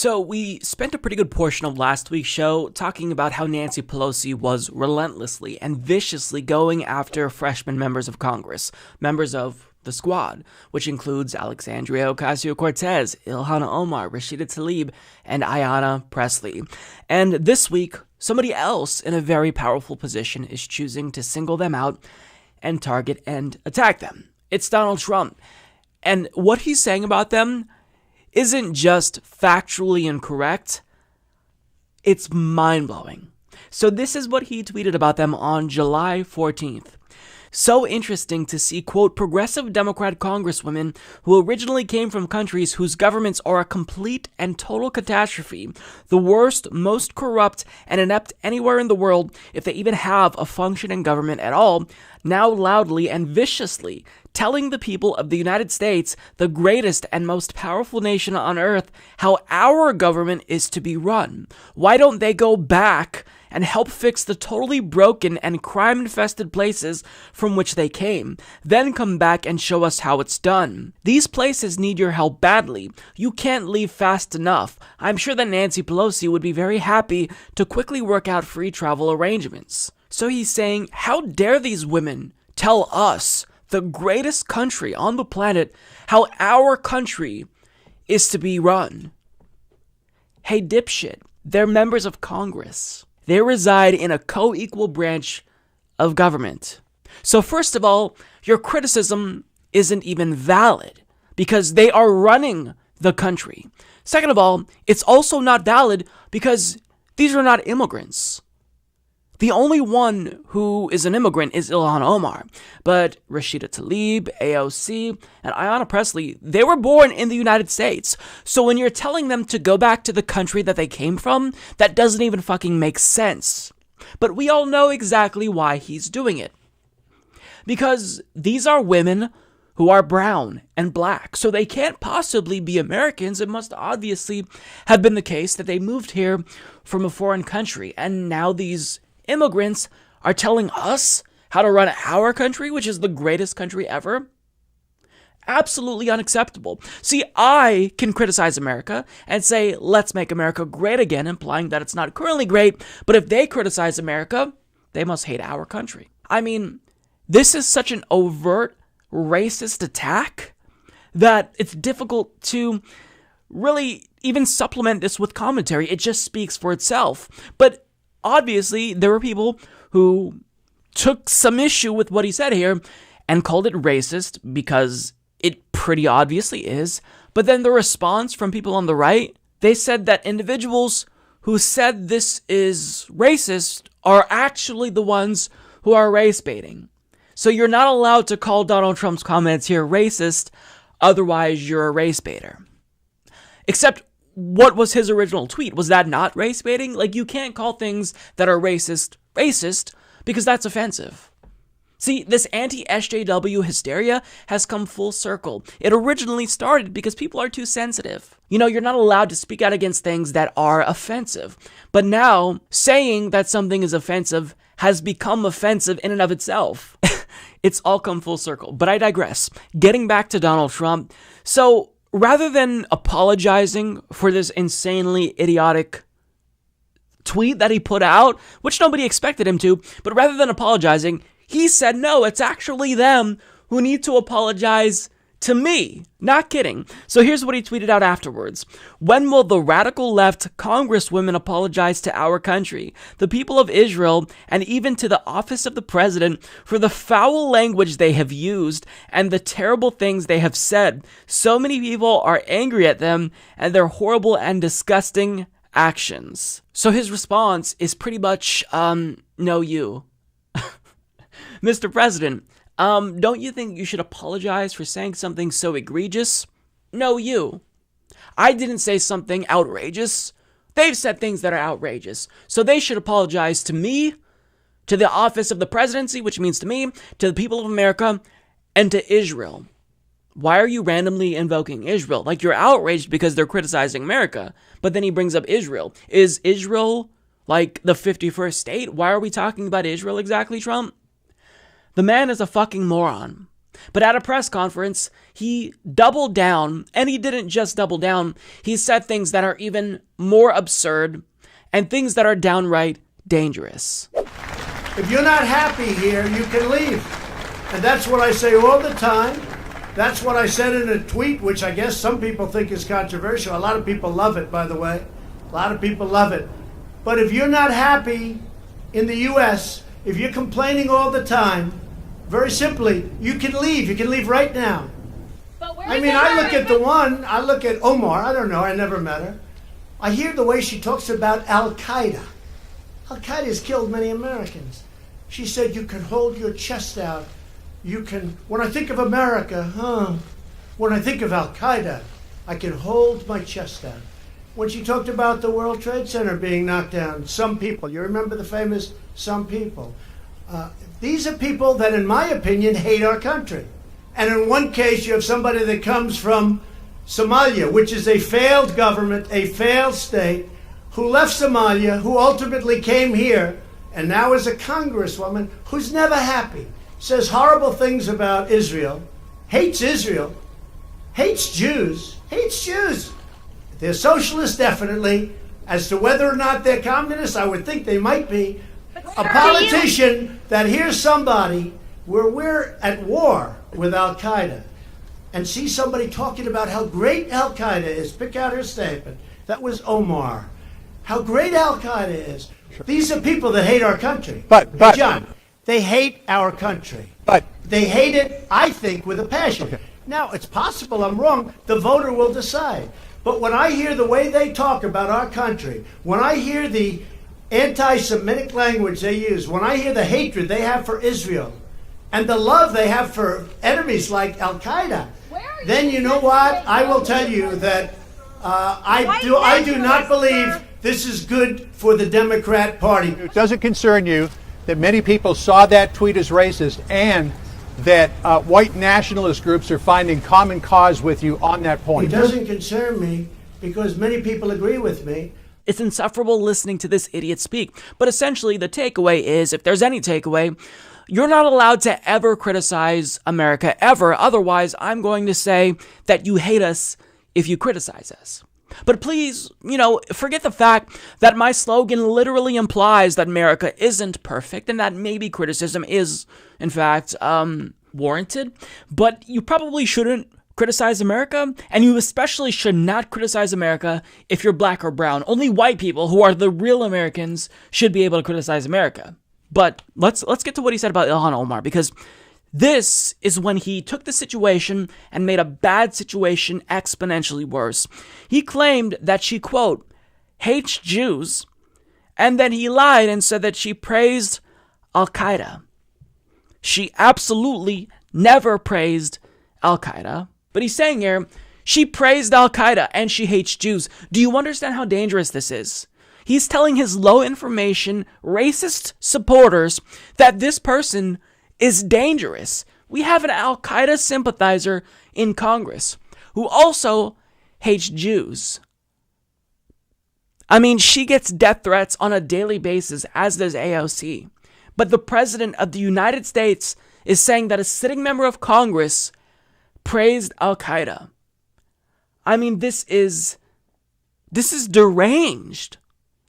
So we spent a pretty good portion of last week's show talking about how Nancy Pelosi was relentlessly and viciously going after freshman members of Congress, members of the squad, which includes Alexandria Ocasio-Cortez, Ilhan Omar, Rashida Tlaib, and Ayanna Pressley. And this week, somebody else in a very powerful position is choosing to single them out and target and attack them. It's Donald Trump. And what he's saying about them isn't just factually incorrect, it's mind-blowing. So this is what he tweeted about them on July 14th. So interesting to see, quote, progressive Democrat congresswomen who originally came from countries whose governments are a complete and total catastrophe, the worst, most corrupt, and inept anywhere in the world, if they even have a functioning government at all, now loudly and viciously telling the people of the United States, the greatest and most powerful nation on earth, how our government is to be run. Why don't they go back and help fix the totally broken and crime-infested places from which they came, then come back and show us how it's done? These places need your help badly. You can't leave fast enough. I'm sure that Nancy Pelosi would be very happy to quickly work out free travel arrangements. So he's saying, how dare these women tell us, the greatest country on the planet, how our country is to be run? Hey, dipshit, they're members of Congress. They reside in a co-equal branch of government. So first of all, your criticism isn't even valid because they are running the country. Second of all, it's also not valid because these are not immigrants. The only one who is an immigrant is Ilhan Omar, but Rashida Tlaib, AOC, and Ayanna Pressley, they were born in the United States. So when you're telling them to go back to the country that they came from, that doesn't even fucking make sense. But we all know exactly why he's doing it. Because these are women who are brown and black, so they can't possibly be Americans. It must obviously have been the case that they moved here from a foreign country, and now these immigrants are telling us how to run our country, which is the greatest country ever? Absolutely unacceptable. See, I can criticize America and say, let's make America great again, implying that it's not currently great, but if they criticize America, they must hate our country. I mean, this is such an overt racist attack that it's difficult to really even supplement this with commentary. It just speaks for itself. But obviously, there were people who took some issue with what he said here and called it racist because it pretty obviously is. But then the response from people on the right, they said that individuals who said this is racist are actually the ones who are race baiting. So you're not allowed to call Donald Trump's comments here racist, otherwise you're a race baiter. Except, what was his original tweet? Was that not race baiting? Like, you can't call things that are racist because that's offensive. See, this anti-SJW hysteria has come full circle. It originally started because people are too sensitive. You know, you're not allowed to speak out against things that are offensive. But now, saying that something is offensive has become offensive in and of itself. It's all come full circle. But I digress. Getting back to Donald Trump. So, rather than apologizing for this insanely idiotic tweet that he put out, which nobody expected him to, but rather than apologizing, he said, no, it's actually them who need to apologize to me. Not kidding. So here's what he tweeted out afterwards. When will the radical left congresswomen apologize to our country, the people of Israel, and even to the office of the president for the foul language they have used and the terrible things they have said? So many people are angry at them and their horrible and disgusting actions. So his response is pretty much, no, you. Mr. President, don't you think you should apologize for saying something so egregious? No, you. I didn't say something outrageous. They've said things that are outrageous. So they should apologize to me, to the office of the presidency, which means to me, to the people of America, and to Israel. Why are you randomly invoking Israel? Like, you're outraged because they're criticizing America. But then he brings up Israel. Is Israel like the 51st state? Why are we talking about Israel exactly, Trump? The man is a fucking moron. But at a press conference, he doubled down, and he didn't just double down. He said things that are even more absurd and things that are downright dangerous. If you're not happy here, you can leave. And that's what I say all the time. That's what I said in a tweet, which I guess some people think is controversial. A lot of people love it, by the way. A lot of people love it. But if you're not happy in the U.S., if you're complaining all the time, very simply, you can leave. You can leave right now. But I look at Omar. I don't know. I never met her. I hear the way she talks about Al-Qaeda. Al-Qaeda has killed many Americans. She said, you can hold your chest out. You can, when I think of America, when I think of Al-Qaeda, I can hold my chest out. When she talked about the World Trade Center being knocked down, some people, you remember the famous some people. These are people that, in my opinion, hate our country. And in one case, you have somebody that comes from Somalia, which is a failed government, a failed state, who left Somalia, who ultimately came here, and now is a congresswoman who's never happy, says horrible things about Israel, hates Jews, hates Jews. They're socialists, definitely. As to whether or not they're communists, I would think they might be. A politician that hears somebody where we're at war with Al-Qaeda and sees somebody talking about how great Al-Qaeda is, pick out her statement. That was Omar. How great Al-Qaeda is. Sure. These are people that hate our country. But John, they hate our country. But they hate it, I think, with a passion. Okay. Now, it's possible I'm wrong. The voter will decide. But when I hear the way they talk about our country, when I hear the anti-Semitic language they use, when I hear the hatred they have for Israel, and the love they have for enemies like Al-Qaeda, then you know what? I will tell you that I do not believe this is good for the Democrat Party. It doesn't concern you that many people saw that tweet as racist and that white nationalist groups are finding common cause with you on that point? It doesn't concern me because many people agree with me. It's insufferable listening to this idiot speak. But essentially, the takeaway is, if there's any takeaway, you're not allowed to ever criticize America, ever. Otherwise, I'm going to say that you hate us if you criticize us. But please, forget the fact that my slogan literally implies that America isn't perfect and that maybe criticism is, in fact, warranted. But you probably shouldn't criticize America, and you especially should not criticize America if you're black or brown. Only white people, who are the real Americans, should be able to criticize America. But let's get to what he said about Ilhan Omar, because this is when he took the situation and made a bad situation exponentially worse. He claimed that she, quote, hates Jews, and then he lied and said that she praised Al-Qaeda. She absolutely never praised Al-Qaeda. But he's saying here, she praised Al-Qaeda and she hates Jews. Do you understand how dangerous this is? He's telling his low information, racist supporters that this person is dangerous. We have an Al-Qaeda sympathizer in Congress who also hates Jews. I mean, she gets death threats on a daily basis, as does AOC. But the president of the United States is saying that a sitting member of Congress praised Al-Qaeda. I mean, this is deranged.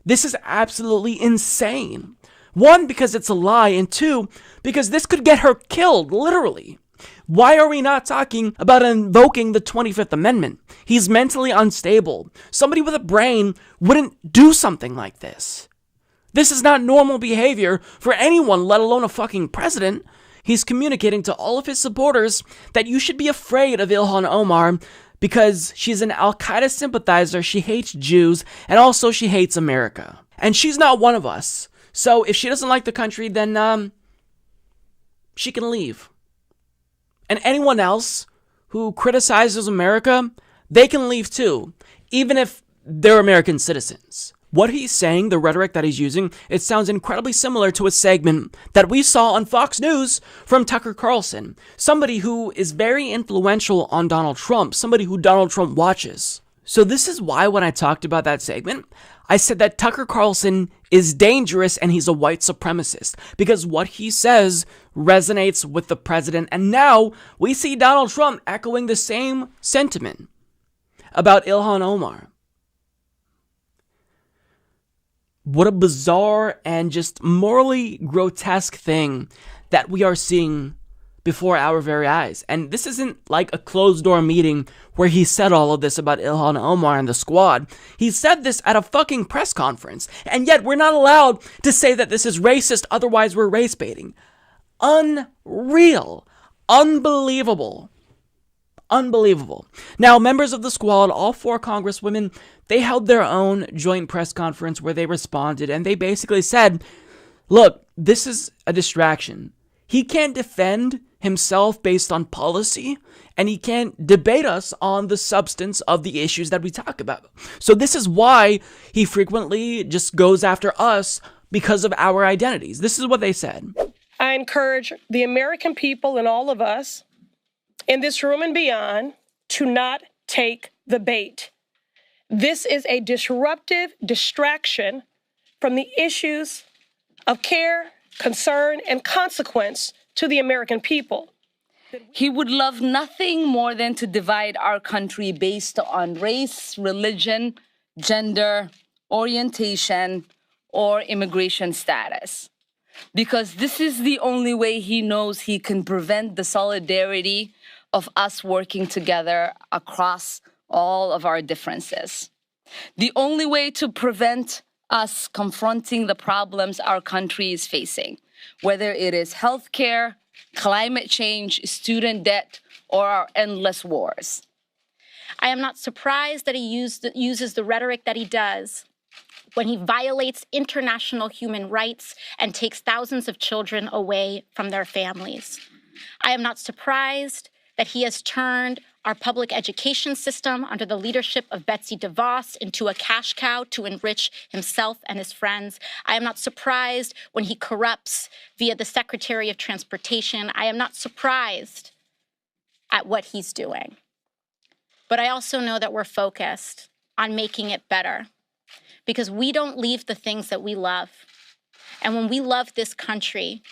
This is absolutely insane. One, because it's a lie, and two, because this could get her killed, literally. Why are we not talking about invoking the 25th Amendment? He's mentally unstable. Somebody with a brain wouldn't do something like this. This is not normal behavior for anyone, let alone a fucking president. He's communicating to all of his supporters that you should be afraid of Ilhan Omar because she's an Al-Qaeda sympathizer, she hates Jews, and also she hates America. And she's not one of us. So if she doesn't like the country, then she can leave. And anyone else who criticizes America, they can leave too, even if they're American citizens. What he's saying, the rhetoric that he's using, it sounds incredibly similar to a segment that we saw on Fox News from Tucker Carlson, somebody who is very influential on Donald Trump, somebody who Donald Trump watches. So this is why when I talked about that segment, I said that Tucker Carlson is dangerous and he's a white supremacist because what he says resonates with the president. And now we see Donald Trump echoing the same sentiment about Ilhan Omar. What a bizarre and just morally grotesque thing that we are seeing before our very eyes. And this isn't like a closed-door meeting where he said all of this about Ilhan Omar and the squad. He said this at a fucking press conference. And yet we're not allowed to say that this is racist, otherwise we're race baiting. Unreal. Unbelievable. Unbelievable. Now, members of the squad, all 4 congresswomen, they held their own joint press conference where they responded, and they basically said, look, this is a distraction. He can't defend himself based on policy, and he can't debate us on the substance of the issues that we talk about. So this is why he frequently just goes after us because of our identities. This is what they said. I encourage the American people and all of us in this room and beyond to not take the bait. This is a disruptive distraction from the issues of care, concern, and consequence to the American people. He would love nothing more than to divide our country based on race, religion, gender, orientation, or immigration status. Because this is the only way he knows he can prevent the solidarity of us working together across all of our differences. The only way to prevent us confronting the problems our country is facing, whether it is healthcare, climate change, student debt, or our endless wars. I am not surprised that he uses the rhetoric that he does when he violates international human rights and takes thousands of children away from their families. I am not surprised that he has turned our public education system under the leadership of Betsy DeVos into a cash cow to enrich himself and his friends. I am not surprised when he corrupts via the Secretary of Transportation. I am not surprised at what he's doing. But I also know that we're focused on making it better because we don't leave the things that we love. And when we love this country,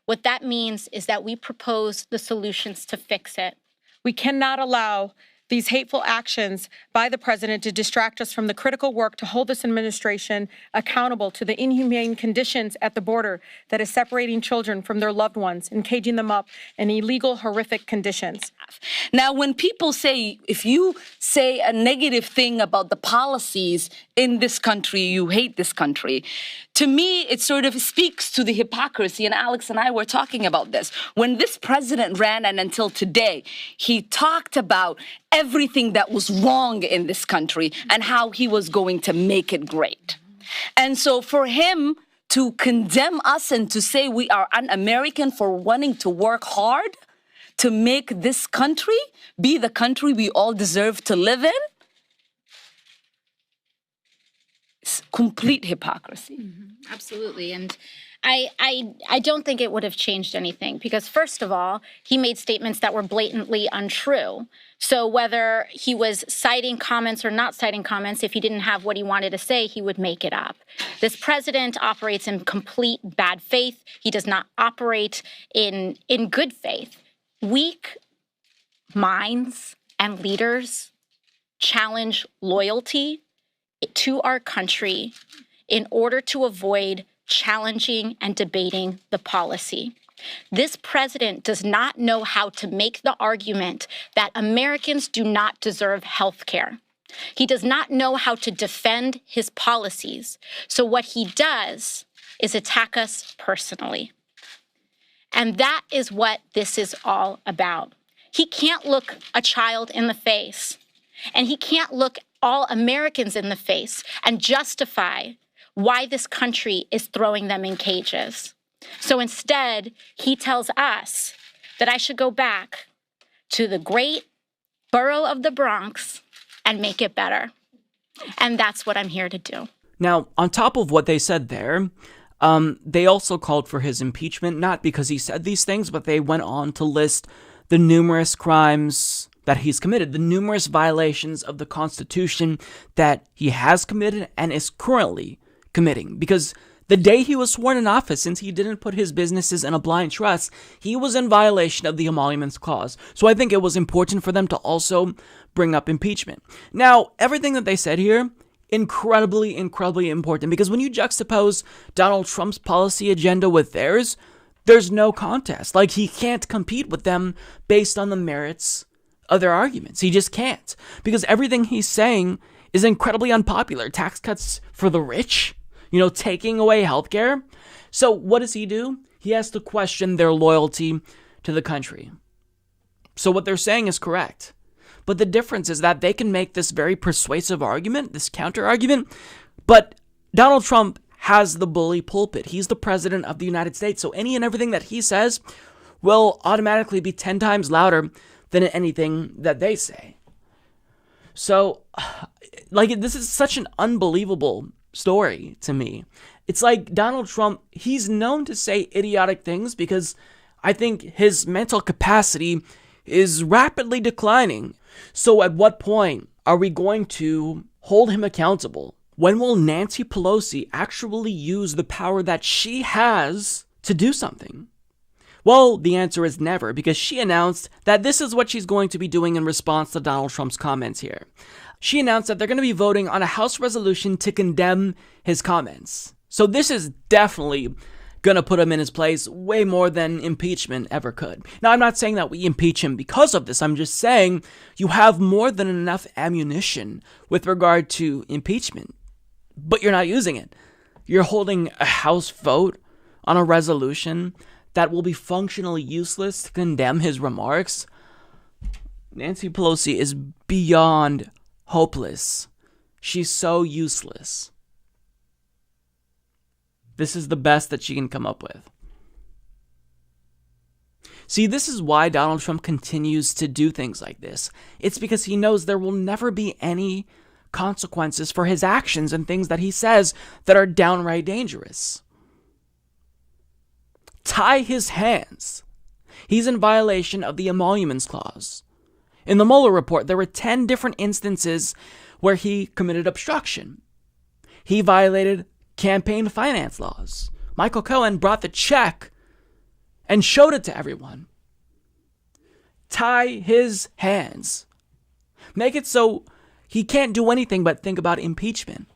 what that means is that we propose the solutions to fix it. We cannot allow these hateful actions by the president to distract us from the critical work to hold this administration accountable to the inhumane conditions at the border that is separating children from their loved ones and caging them up in illegal, horrific conditions. Now, when people say, if you say a negative thing about the policies in this country, you hate this country, to me, it sort of speaks to the hypocrisy, and Alex and I were talking about this. When this president ran, and until today, he talked about everything that was wrong in this country and how he was going to make it great. And so for him to condemn us and to say we are un-American for wanting to work hard to make this country be the country we all deserve to live in, it's complete hypocrisy. Mm-hmm. Absolutely. And I don't think it would have changed anything because, first of all, he made statements that were blatantly untrue. So whether he was citing comments or not citing comments, if he didn't have what he wanted to say, he would make it up. This president operates in complete bad faith. He does not operate in good faith. Weak minds and leaders challenge loyalty to our country in order to avoid challenging and debating the policy. This president does not know how to make the argument that Americans do not deserve health care. He does not know how to defend his policies. So what he does is attack us personally. And that is what this is all about. He can't look a child in the face, and he can't look all Americans in the face and justify why this country is throwing them in cages. So instead, he tells us that I should go back to the great borough of the Bronx and make it better. And that's what I'm here to do. Now, on top of what they said there, they also called for his impeachment, not because he said these things, but they went on to list the numerous crimes that he's committed, the numerous violations of the Constitution that he has committed and is currently committing. Because the day he was sworn in office, since he didn't put his businesses in a blind trust, he was in violation of the Emoluments Clause. So I think it was important for them to also bring up impeachment. Now, everything that they said here, incredibly important, because when you juxtapose Donald Trump's policy agenda with theirs, there's no contest. Like, he can't compete with them based on the merits of their arguments. He just can't, because everything he's saying is incredibly unpopular. Tax cuts for the rich, taking away healthcare. So what does he do? He has to question their loyalty to the country. So what they're saying is correct. But the difference is that they can make this very persuasive argument, this counter argument, but Donald Trump has the bully pulpit. He's the president of the United States. So any and everything that he says will automatically be 10 times louder than anything that they say. So, this is such an unbelievable story to me. It's like Donald Trump, he's known to say idiotic things because I think his mental capacity is rapidly declining. So at what point are we going to hold him accountable? When will Nancy Pelosi actually use the power that she has to do something? Well, the answer is never, because she announced that this is what she's going to be doing in response to Donald Trump's comments here. She announced that they're going to be voting on a House resolution to condemn his comments. So this is definitely going to put him in his place way more than impeachment ever could. Now, I'm not saying that we impeach him because of this. I'm just saying you have more than enough ammunition with regard to impeachment, but you're not using it. You're holding a House vote on a resolution that will be functionally useless to condemn his remarks. Nancy Pelosi is beyond hopeless. She's so useless. This is the best that she can come up with. See, this is why Donald Trump continues to do things like this. It's because he knows there will never be any consequences for his actions and things that he says that are downright dangerous. Tie his hands. He's in violation of the Emoluments Clause. In the Mueller report, there were 10 different instances where he committed obstruction. He violated campaign finance laws. Michael Cohen brought the check and showed it to everyone. Tie his hands. Make it so he can't do anything but think about impeachment.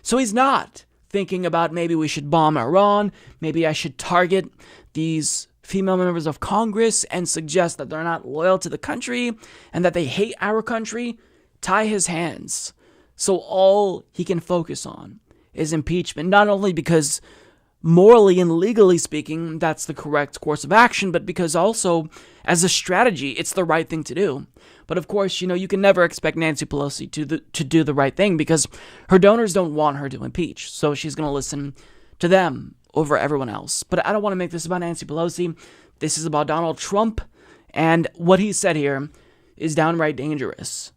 So he's not thinking about maybe we should bomb Iran, maybe I should target these female members of Congress and suggest that they're not loyal to the country and that they hate our country. Tie his hands. So all he can focus on is impeachment, not only because morally and legally speaking, that's the correct course of action, but because also as a strategy, it's the right thing to do. But of course, you can never expect Nancy Pelosi to do the right thing because her donors don't want her to impeach. So she's going to listen to them over everyone else. But I don't want to make this about Nancy Pelosi. This is about Donald Trump, and what he said here is downright dangerous.